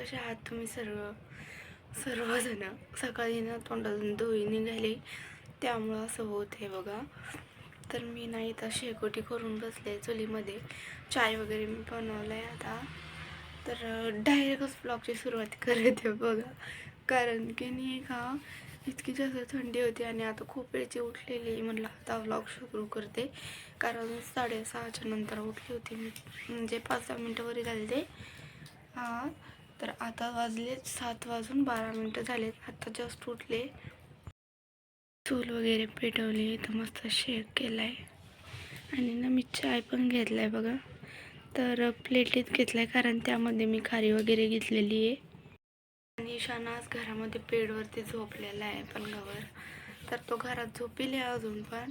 कशा आहात तुम्ही सर्वजण? सकाळी ना तोंडातून धुई निघाली त्यामुळं असं होत आहे बघा. तर मी नाही तर शेकोटी करून बसले चुलीमध्ये. चाय वगैरे मी बनवलं आहे आता. तर डायरेक्टच ब्लॉगची सुरुवात करते बघा. कारण की नाही का इतकी जास्त थंडी होती आणि आता खूप वेळची उठलेली. म्हटलं आता व्लॉग सुरू करते. कारण 6:30च्या नंतर उठली होती मी, म्हणजे 5-10 मिनटं वरी झाले ते. हां, तर आता वाजले 7:12 झालेत. आता जस्ट उठले, चूल वगैरे पेटवली, तर मस्त शेक केला आहे आणि ना मी चाय पण घेतला आहे बघा. तर प्लेटीत घेतला आहे कारण त्यामध्ये मी खारी वगैरे घेतलेली आहे. आणि ईशान आज घरामध्ये बेडवरती झोपलेला आहे पलंगावर. तर तो घरात झोपेल आहे अजून पण.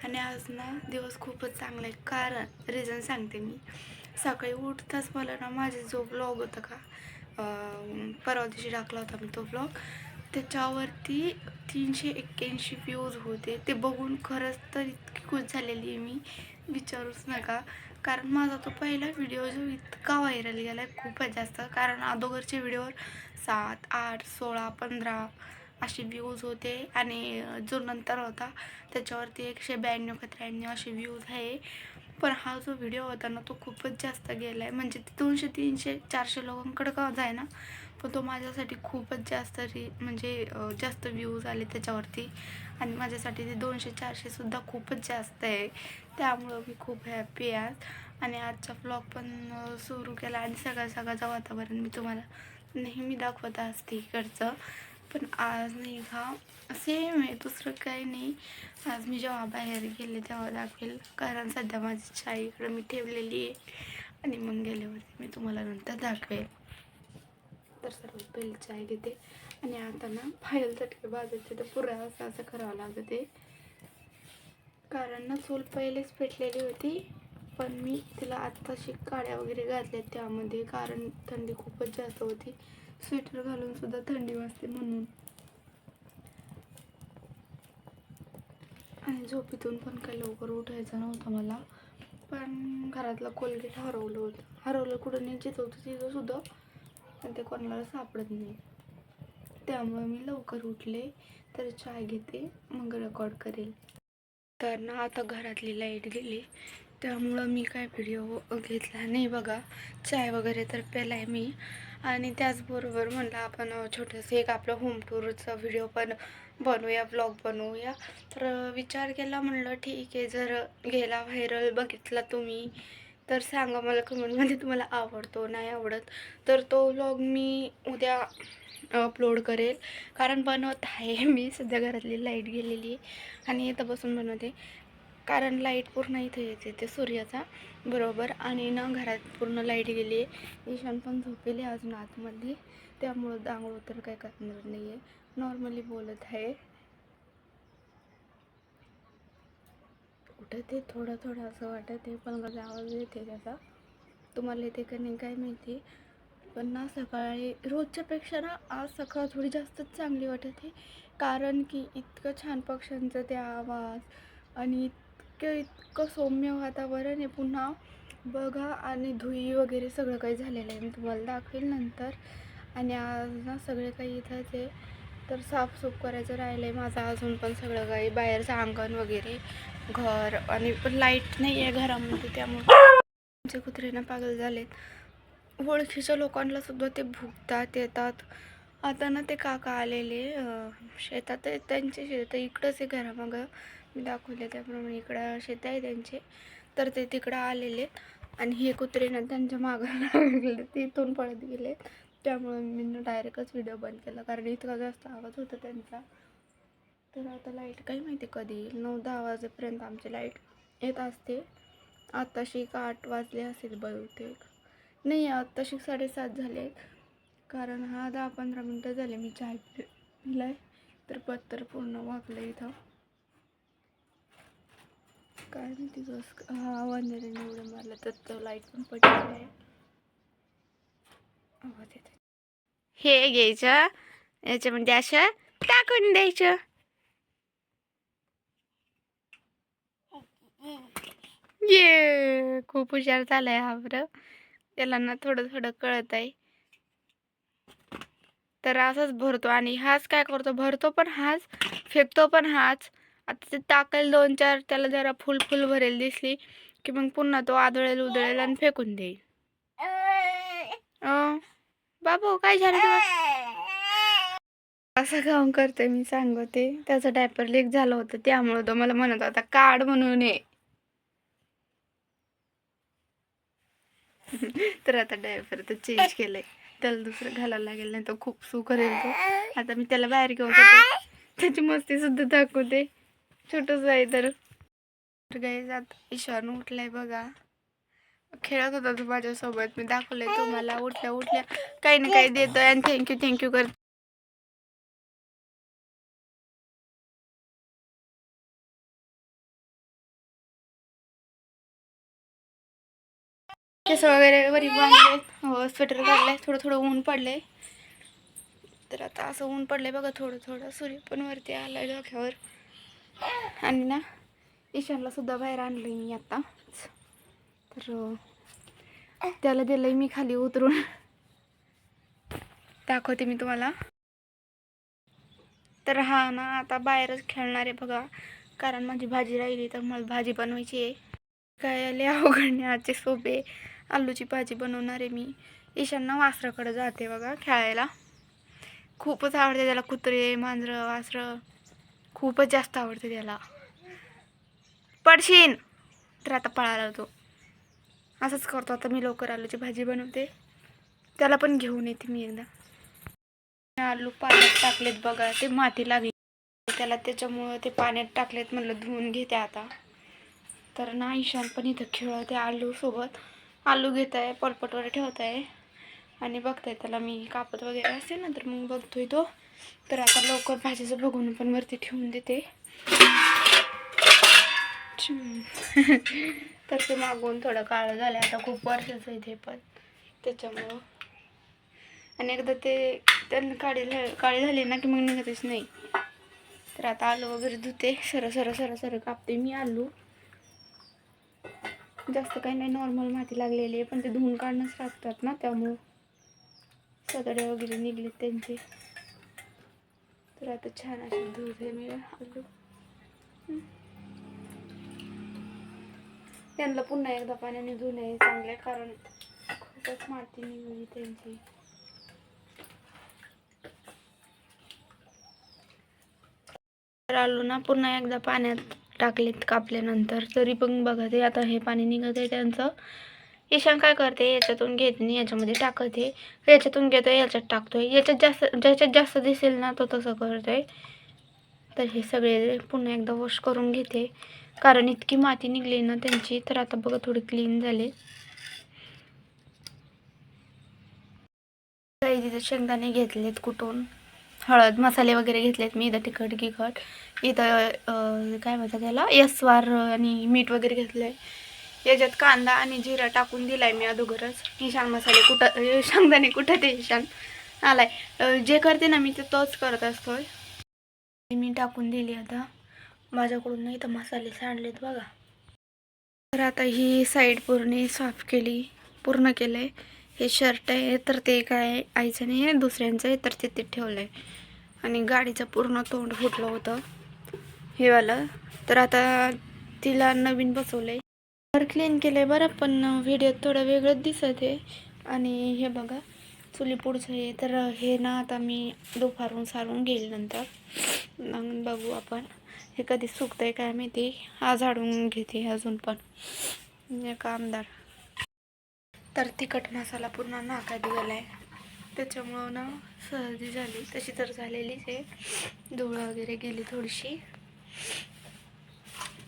आणि आज ना दिवस खूपच चांगला आहे. कारण रिझन सांगते मी. सकाळी उठताच मला ना माझे जो ब्लॉग होता का परवा दिवशी टाकला होता मी तो ब्लॉग, त्याच्यावरती 381 व्ह्यूज होते. ते बघून खरंच तर इतकी खुश झालेली आहे मी, विचारूच नका. कारण माझा तो पहिला व्हिडिओ जो इतका व्हायरल गेला आहे खूपच जास्त. कारण अगोदरच्या व्हिडिओवर 7, 8, 16, 15 असे व्ह्यूज होते आणि जो नंतर होता त्याच्यावरती 192 का 93 असे व्ह्यूज आहे. पण हा जो व्हिडिओ होता ना तो खूपच जास्त गेला आहे. म्हणजे 200, 300, 400 लोकांकडे का जाय ना, पण तो माझ्यासाठी खूपच जास्त म्हणजे जास्त व्ह्यूज आले त्याच्यावरती. आणि माझ्यासाठी ते 200-400 खूपच जास्त आहे. त्यामुळं मी खूप हॅपी आहे आज. आणि आजचा व्लॉग पण सुरू केला आणि सकाळचं वातावरण मी तुम्हाला नेहमी दाखवत असते इकडचं. पण आज नाही का सेम आहे, दुसरं काही नाही. आज मी जेव्हा बाहेर गेले तेव्हा दाखवेल. कारण सध्या माझी चाय इकडं मी ठेवलेली आहे आणि मग गेल्यावरती मी तुम्हाला नंतर दाखवेल. तर सर्वात पहिली चाय घेते आणि आता ना फाईल चटके बाजायचे तर पुरा असं करावं लागते. कारण ना चूल पहिलेच पेटलेली होती, पण मी तिला आत्ताशी काड्या वगैरे घातल्या त्यामध्ये. कारण थंडी खूपच जास्त होती, स्वेटर घालून सुद्धा थंडी वाजते म्हणून. आणि झोपेतून पण काही लवकर उठायचं नव्हतं मला. पण घरातलं कोलगेट हरवलं कुठं न्यायचीच होतं तिथं सुद्धा, पण ते कोणाला सापडत नाही. त्यामुळे मी लवकर उठले. तर चाय घेते मग रेकॉर्ड करेल. तर ना आता घरातली लाईट गेली त्यामुळं मी काय व्हिडिओ घेतला नाही बघा. चाय वगैरे तर पेलाय मी. आणि त्याचबरोबर म्हणलं आपण छोटंसं एक आपलं होम टूरचा व्हिडिओ पण बनवूया, ब्लॉग बनवूया. तर विचार केला, म्हणलं ठीक आहे, जर गेला व्हायरल बघितला तुम्ही तर सांगा मला कमेंटमध्ये तुम्हाला आवडतो नाही आवडत. तर तो व्लॉग मी उद्या अपलोड करेल. कारण बनवत आहे मी, सध्या घरातली लाईट गेलेली आहे आणि इथं बसून बनवते. कारण लाईट पूर्ण इथे येते ते सूर्याचा बरोबर. आणि ना घरात पूर्ण लाईट गेली आहे. ईशान पण झोपेले अजून आतमध्ये, त्यामुळं दांगळू तर काही करणार नाही आहे, नॉर्मली बोलत आहे. कुठं ते थोडं थोडं असं वाटत आहे, पण आवाज येते त्याचा. तुम्हाला येते का नाही काय माहिती. पण ना सकाळी रोजच्यापेक्षा ना आज सकाळ थोडी जास्तच चांगली वाटत आहे. कारण की इतकं छान पक्ष्यांचं ते आवाज आणि इतकं सौम्य वातावरण आहे पुन्हा बघा. आणि धुई वगैरे सगळं काही झालेलं आहे, मी तुम्हाला दाखवेल नंतर. आणि आज ना सगळे काही इथंच आहे. तर साफसूफ करायचं राहिलं आहे माझं अजून पण सगळं काही, बाहेरचं अंगण वगैरे, घर. आणि पण लाईट नाही आहे घरामध्ये त्यामुळे आमचे कुत्रे ना पागल झालेत. ओळखीच्या लोकांना सुद्धा ते भुकतात येतात. आता ना ते काका आलेले शेतात आहे, त्यांचे शेत इकडंच आहे घरामागं, मी दाखवले त्याप्रमाणे इकडं शेत आहे त्यांचे. तर ते तिकडं आलेले आणि हे कुत्रे ना त्यांच्या मागं लागले, तिथून पळत गेले. त्यामुळे मी डायरेक्टच व्हिडिओ बंद केला कारण इतका जास्त आवाज होता त्यांचा. तर आता लाईट काही माहिती कधी येईल. 9-10 वाजेपर्यंत आमची लाईट येत असते. आत्ताशी 8 वाजले असेल बहुतेक, नाही आत्ताशी 7:30 झाले. कारण हा 10-15 मिनटं झाले मी चाय पिलाय. तर पत्तर पूर्ण वागलं इथं, काय माहिती कसं. हा वंदनेने एवढं मारलं तर तो लाईट पण पडलेला आहे. आवाज येते. हे घ्यायचं याच्यामध्ये असं टाकून द्यायचं. ये खूप हुशार झालाय हा बरं. त्याला ना थोडं थोडं कळत आहे. तर असाच भरतो आणि हाच काय करतो, भरतो पण हाच, फेकतो पण हाच. आता ते टाकेल 2-4, त्याला जरा फुल फुल भरेल दिसली की मग पुन्हा तो आदळेल उदळेल आणि फेकून देईल. बाबू काय झालं तुला? असं काम करते मी, सांगते. त्याचं डायपर लीक झालं होतं त्यामुळे तो मला म्हणत होता काढ म्हणून ये. तर आता डायपर तर चेंज केलंय, त्याला दुसरं घालायला लागेल, नाही तो खूप सू करेल तो. आता मी त्याला बाहेर घेऊन जाते, त्याची मस्ती सुद्धा दाखवते. छोटस आहे तर गाईज. आता ईशान उठलाय बघा, खेळत होता तो माझ्यासोबत. मी दाखवलंय तुम्हाला, उठल्या उठल्या काही ना काही देतोय आणि थँक्यू थँक्यू करतो. केस वगैरे वरी बांधले, स्वेटर काढलाय, थोडं थोडं ऊन पडलंय. तर आता असं ऊन पडलंय बघा, थोडं थोडं सूर्य पण वरती आलाय डोक्यावर. आणि ना ईशानला सुद्धा बाहेर आणलंय मी आता. तर त्याला दिलंय मी खाली उतरून, दाखवते मी तुम्हाला. तर हा ना आता बाहेरच खेळणार आहे बघा, कारण माझी भाजी राहिली तर मला भाजी बनवायची आहे. काय आले अवघडणे आजचे सोपे, आलूची भाजी बनवणार आहे मी. ईशान वासराकडे जाते बघा खेळायला, खूपच आवडते त्याला. कुत्रे मांजरं वासरं खूपच जास्त आवडते त्याला. पडशीन. तर आता पळाला तो, असंच करतो. आता मी लवकर आलूची भाजी बनवते, त्याला पण घेऊन येते मी एकदा. आलू पाण्यात टाकलेत बघा, ते माती लागली त्याला, त्याच्यामुळं ते पाण्यात टाकलेत. म्हणलं धुवून घेते आता. तर ना ईशान पण इथं खेळते आलू सोबत. आलू घेत आहे, पलपटवर ठेवत आहे आणि बघताय त्याला मी कापत वगैरे असेल ना तर मग बघतोय तो. तर आता लवकर भाजीचं बघून पण वरती ठेवून देते. तर ते मागून थोडं काळं झालं, आता खूप वर्षाचं आहे ते पण, त्याच्यामुळं. आणि एकदा ते त्यांना काळी झाली ना की मग निघतच नाही. तर आता आलू वगैरे धुते, सरं कापते मी आलू. जास्त काही नाही, नॉर्मल माती लागलेली आहे, पण ते धुवून काढणंच लागतात ना, त्यामुळं सदडे वगैरे निघलेत त्यांचे. तर आता छान असे धुते मी आलू. त्यांना पुन्हा एकदा पाण्याने धुणे चांगले, कारण खूपच माती निघली त्यांची. तर आलू ना पुन्हा एकदा पाण्यात टाकलेत कापल्यानंतर, तरी पण बघा ते आता हे पाणी निघत आहे त्यांचं. ईशान काय करते, याच्यातून घेत नाही याच्यामध्ये टाकते, याच्यातून घेतोय याच्यात टाकतोय, ज्याच्यात जास्त दिसेल ना तो तसं करतोय. तर हे सगळे पुन्हा एकदा वॉश करून घेते, कारण इतकी माती निघली ना त्यांची. तर आता बघा थोडी क्लीन झाले. काही तिथे शेंगदाणे घेतलेत कुटून, हळद मसाले वगैरे घेतलेत मी इथं, तिखट गिखट इथं काय म्हणतात त्याला, यस्वार आणि मीठ वगैरे घेतलं आहे. याच्यात कांदा आणि जिरा टाकून दिलाय मी अगोदरच. ईशान मसाले कुठं, शेंगदाणे कुठं ते ईशान आलाय. जे करते ना मी ते तोच करत असतोय. मी टाकून दिली आता, माझ्याकडून नाही तर मसाले सांडलेत बघा. तर आता ही साईड पूर्ण साफ केली, पूर्ण केलं आहे. हे शर्ट आहे तर ते काय आईचं नाही आहे, दुसऱ्यांचं आहे, तर तिथे ठेवलं आहे. आणि गाडीचं पूर्ण तोंड फुटलं होतं हे वालं. तर आता तिला नवीन बसवलं आहे. तर क्लीन केलं आहे बरं, पण व्हिडिओत थोडं वेगळंच दिसत आहे. आणि हे बघा चुली पुढचं आहे. तर हे ना आता मी दुपारून सारून घेईल नंतर, मग बघू आपण हे कधी सुकतंय काय माहिती. आज झाडून घेते अजून पण कामदार. तर तिखट मसाला पूर्ण नाकात गेलाय, त्याच्यामुळं ना सर्दी झाली, तशी तर झालेलीच आहे. धूळ वगैरे गेली थोडीशी,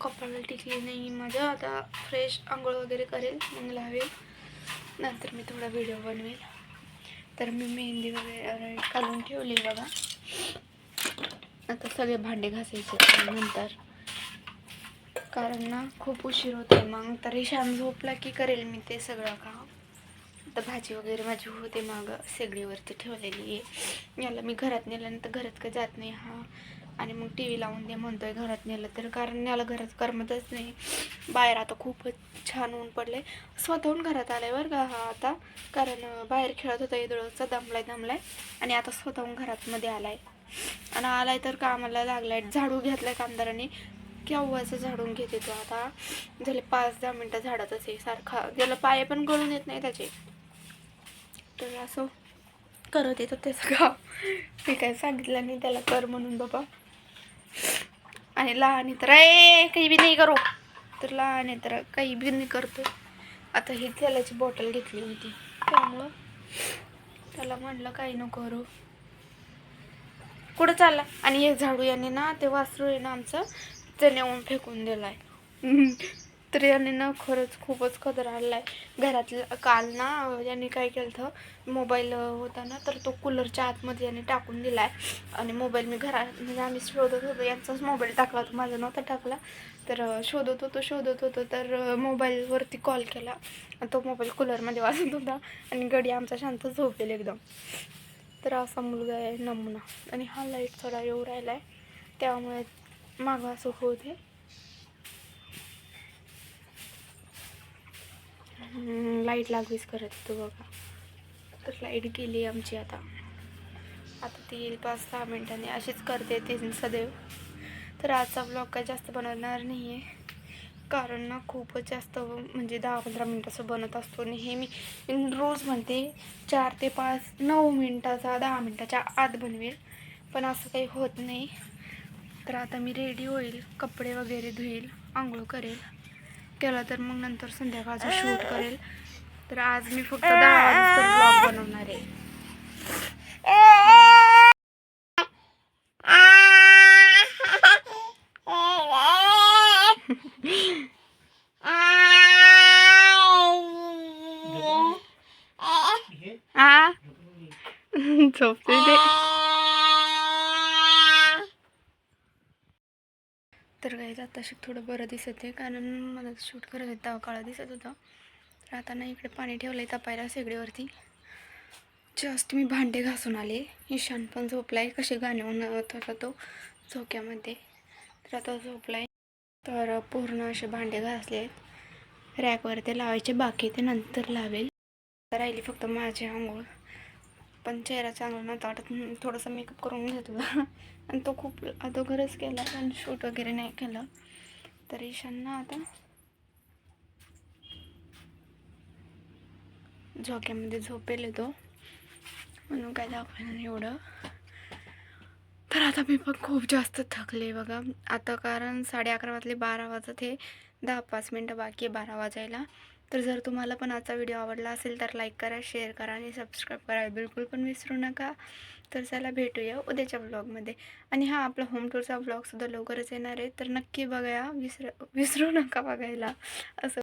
कपाळाला टिकली नाही माझं. आता फ्रेश आंघोळ वगैरे करेल, मग लावेल, नंतर मी थोडा व्हिडिओ बनवेल. तर मी मेहंदी वगैरे घालून ठेवली बघा. आता सगळे भांडे घासायचे नंतर, कारण ना खूप उशीर होतो मग. तर ईशान झोपला की करेल मी ते सगळं काम. आता भाजी वगैरे माझी होते मागं शेगडीवरती ठेवलेली आहे. याला मी घरात नेल्यानंतर घरात का जात नाही, हा आणि मग टी व्ही लावून दे म्हणतोय घरात नेलं तर, कारण याला घरात करमतच नाही. बाहेर आता खूपच छान ऊन पडले. स्वतःहून घरात आलाय बरं का हा आता, कारण बाहेर खेळत होता इदळचा, दमलाय आणि आता स्वतःहून घरात मध्ये आलाय. आणि आलाय तर कामाला लागलाय. झाडू घेतलाय कामदारांनी, केव्हाचं झाडून घेते तो. आता झाले 5-10 मिनटं झाडातच आहे सारखा, त्याला पाय पण गळून येत नाही त्याचे. तर असं करत येतो त्याचं गाव. मी काय सांगितलं नाही त्याला कर म्हणून बाबा. आणि लहान तर काही बी नाही करू, तर लहान तर काही बी नाही करतो. आता ही तेलाची बॉटल घेतली होती त्यामुळं त्याला म्हणलं काही नको करू. कुठं चालला? आणि हे झाडू याने ना ते वासरू आहे ना आमचं, ते नेऊन फेकून दिलाय. तर याने ना खरंच खूपच कदर आणलाय घरातलं. काल ना याने काय केलं होतं, मोबाईल होता ना तर तो कूलरच्या आतमध्ये याने टाकून दिलाय. आणि मोबाईल मी घरात म्हणजे आम्ही शोधत होतो, यांचाच मोबाईल टाकला होता, माझा नव्हता टाकला. तर शोधत होतो तर मोबाईलवरती कॉल केला. तो मोबाईल कूलरमध्ये वाजत होता आणि गडी आमचा शांत झोपेल एकदम. तर असा मुलगा आहे नमुना. आणि हा लाईट थोडा येऊ राहिला आहे त्यामुळे मागं असं होते. लाईट लागलीच करत तो बघा. तर लाईट गेली आमची आता ती येईल 5-6 मिनिटांनी. अशीच करते ती सदैव. तर आजचा ब्लॉग काय जास्त बनवणार नाही आहे, कारण ना खूपच जास्त म्हणजे 10-15 मिनटाचं बनत असतो. आणि हे मी रोज म्हणते 4 ते 5, 9 मिनटाचा, 10 मिनटाच्या आत बनवेल, पण असं काही होत नाही. तर आता मी रेडी होईल, कपडे वगैरे धुईल, आंघोळ करेल, केलं तर मग नंतर संध्याकाळचं शूट करेल. तर आज मी फक्त 10 वाजता ब्लॉग बनवणार आहे. झोपते ते. तर काही आताशी थोडं बरं दिसत आहे, कारण मला शूट करत होतं तेव्हा काळा दिसत होता. तर आता ना इकडे पाणी ठेवलंय तापायला शेगडीवरती. जस्ट मी भांडे घासून आले. ईशान पण झोपलाय, कसे गाणे म्हणत होता तो झोक्यामध्ये. तर आता झोपलाय. तर पूर्ण असे भांडे घासले, रॅकवरती लावायचे, बाकी ते नंतर लावेल. राहिली फक्त माझी आंघोळ. पण चेहरा चांगला नव्हता वाटत, थोडंसं मेकअप करून घेतला आणि तो खूप अगोदरच केला, पण शूट वगैरे नाही केलं. तर ईशानना आता झोक्यामध्ये झोपेल येतो म्हणून काय दाखवलं नाही एवढं. तर आता मी पण खूप जास्त थकले बघा आता, कारण 11:30 वाजले, 12 वाजत हे 10-5 मिनटं बाकी आहे 12 वाजायला. तर जर तुम्हाला पण आजचा व्हिडिओ आवडला असेल तर लाईक करा, शेअर करा आणि सबस्क्राईब करायला बिलकुल पण विसरू नका. तर चला भेटूया उद्याच्या ब्लॉगमध्ये. आणि हा आपला होम टूरचा ब्लॉगसुद्धा लवकरच येणार आहे, तर नक्की बघा, विसरू नका बघायला. असं